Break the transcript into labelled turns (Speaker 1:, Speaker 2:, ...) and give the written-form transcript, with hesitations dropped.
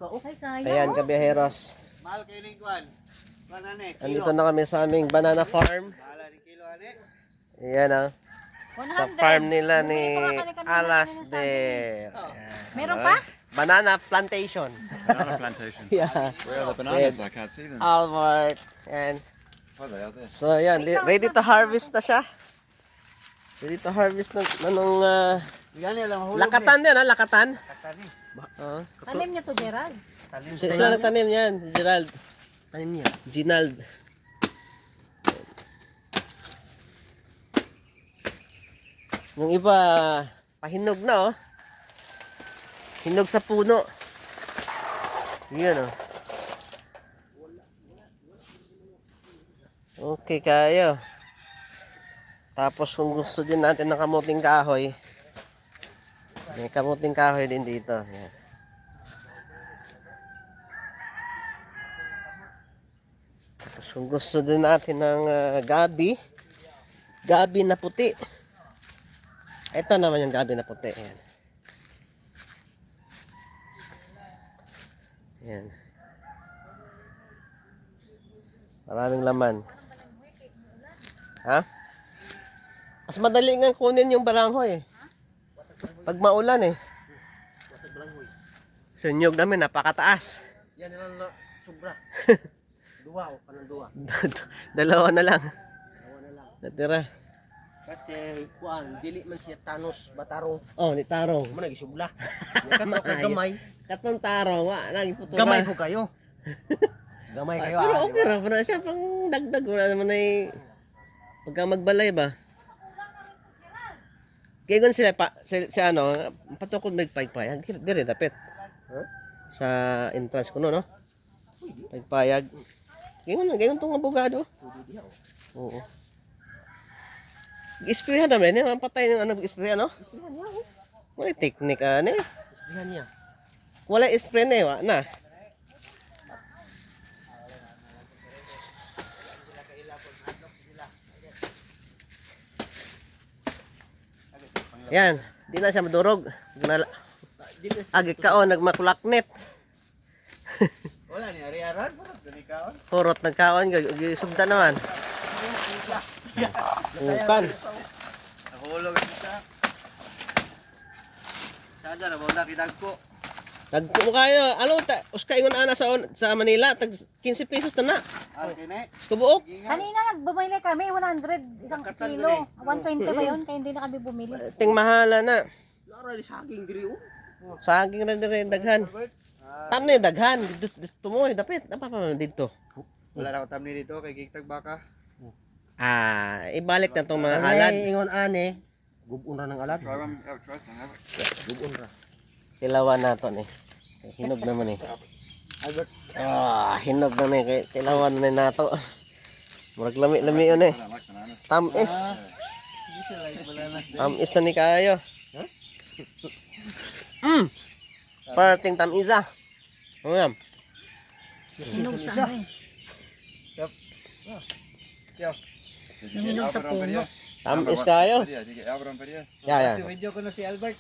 Speaker 1: Ay, sayang.
Speaker 2: Ayan, kabiyaheros.
Speaker 3: Mahal kayo ng kuan. Kuan ane, kilo.
Speaker 2: Andito na kami sa aming banana farm.
Speaker 3: Mahal ni kilo ane.
Speaker 2: Ayan ah. Sa
Speaker 1: 100.
Speaker 2: farm nila ni
Speaker 1: Bumili pa nga kami kanina,
Speaker 2: Alasdair.
Speaker 1: Meron pa?
Speaker 2: Banana plantation.
Speaker 4: Banana plantation.
Speaker 2: Yeah.
Speaker 4: Where are the bananas? I can't see them.
Speaker 2: Albert. And
Speaker 4: Oh, they are there.
Speaker 2: so ayan, ready to harvest na siya. Ready to harvest na nung
Speaker 3: Yan lang mahulog.
Speaker 2: lakatan din, ah, lakatan.
Speaker 3: Katani.
Speaker 2: Oo.
Speaker 1: Tanim niyo to, Gerald.
Speaker 2: Sila nagtanim yan, Gerald. Tanim niya. Ginald. Yung iba, pahinog na oh. Hinog sa puno. Yun oh. Okay kayo. Tapos kung gusto din natin ng kamuting kahoy, may kamuting kahoy din dito. Yan. Tapos kung gusto din natin ng gabi na puti. Ito naman yung gabi na puti. Yan. Yan. Maraming laman. Ha? Mas madali nga kunin yung balanghoy eh. Pag maulan eh. Sunyog namin, napakataas.
Speaker 3: Yan lang sobra. Duwa o kanang duwa.
Speaker 2: Dalawa na lang.
Speaker 3: Dalawa na lang.
Speaker 2: Natira.
Speaker 3: Kasi kuan dili man siya Thanos Batarong.
Speaker 2: Oh, ni Tarong.
Speaker 3: Mo nagisubla. Kato ka gamay.
Speaker 2: Katong Tarong, wa nang iputo.
Speaker 3: Gamay po kayo. Gamay kayo.
Speaker 2: Pero okay ra pa na siya pang dagdag wala naman ay pagka magbalay ba. Kaya gun sila pa si ano, patukod nagpaypayag dire dapat. Huh? Sa entrance ko no. Pagpayag. Gayon tong abogado. Oo. Isprayan naman eh, mapatay yung ano isprayan no?
Speaker 3: Isprayan niya.
Speaker 2: Wala teknik ano eh.
Speaker 3: Isprayan niya.
Speaker 2: Wala spray na eh, wa na. Yan, di na siya madurog. Agi kaon nagmakulaknet.
Speaker 3: Wala ni ari-aran puro dani kaon.
Speaker 2: Kurot nagkaon gisugda naman. Ukan.
Speaker 3: Nahulog kita. Sada na bola kitagko.
Speaker 2: Nagko kayo, alo ta uska ingon ana sa Manila tag 15 pesos na na.
Speaker 3: Okay na.
Speaker 2: Kubuok.
Speaker 1: Kanina nagbumili kami, 100 isang kilo. 120 ba yun? Kaya hindi na kami bumili.
Speaker 2: Ting mahala na.
Speaker 3: Lara di saging diri o.
Speaker 2: Saging ra dire daghan. Tam na yung daghan, dito mo dapat napapa dito.
Speaker 3: Wala na ko tamni dito kay gigtag baka.
Speaker 2: Ah, ibalik na tong mga alad.
Speaker 3: Ingon ane. Gubon ra ng alad. Gubon ra.
Speaker 2: Tilawan nato ni. Hinog naman eh.
Speaker 3: Albert.
Speaker 2: Ah, hinog na ni kay tilawan na ni nato. Murag lami-lami yun eh. Tamis. Tamis na ni kayo. Parting tamisa. Ano
Speaker 1: Hinog sa ano eh. Hinog sa puno.
Speaker 2: Tamis kayo. Ya, ya.
Speaker 3: Si video ko na si Albert.